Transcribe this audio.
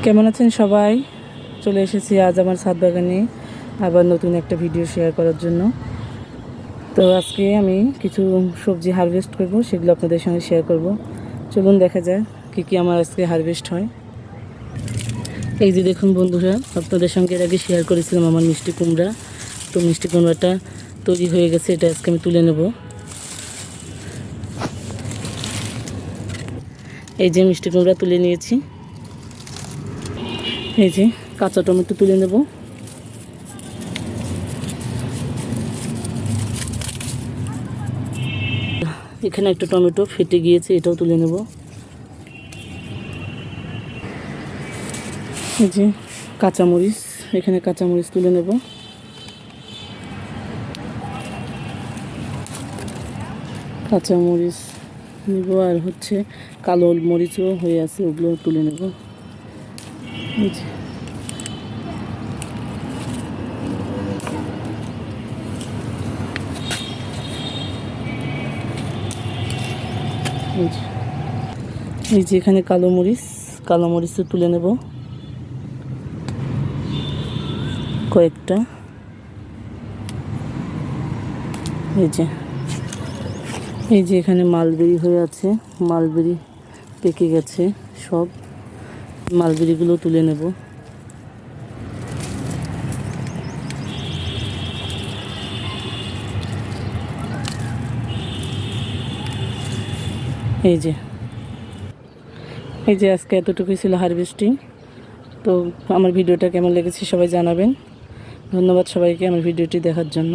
কেমন আছেন সবাই? চলে এসেছি আজ আমার ছাদ বাগানে আবার নতুন একটা ভিডিও শেয়ার করার জন্য। তো আজকে আমি কিছু সবজি হারভেস্ট করব, সেগুলো আপনাদের সঙ্গে শেয়ার করব। চলুন দেখা যায় কী কী আমার আজকে হারভেস্ট হয়। এই যে দেখুন বন্ধুরা, আপনাদের সঙ্গে এর আগে শেয়ার করেছিলাম আমার মিষ্টি কুমড়া। তো মিষ্টি কুমড়াটা তৈরি হয়ে গেছে, এটা আজকে আমি তুলে নেব। এই যে মিষ্টি কুমড়া তুলে নিয়েছি। এই যে কাঁচা টমেটো তুলে নেব। এখানে একটা টমেটো ফেটে গিয়েছে, এটাও তুলে নেব। এই যে কাঁচামরিচ, এখানে কাঁচামরিচ তুলে নেব। কাঁচামরিচ নেব, আর হচ্ছে কালো মরিচও হয়ে আছে, ওগুলো তুলে নেব। এই যে এই যে এখানে কালো মরিচও তুলে নেব কয়েকটা। এই যে এখানে মালবেরি হয়ে আছে, মালবেরি পেকে গেছে সব, মালবেরিগুলো তুলে নেব। এই যে আজকে এতটুকুই ছিল হারভেস্টিং। তো আমার ভিডিওটা কেমন লেগেছে সবাই জানাবেন। ধন্যবাদ সবাইকে আমার ভিডিওটি দেখার জন্য।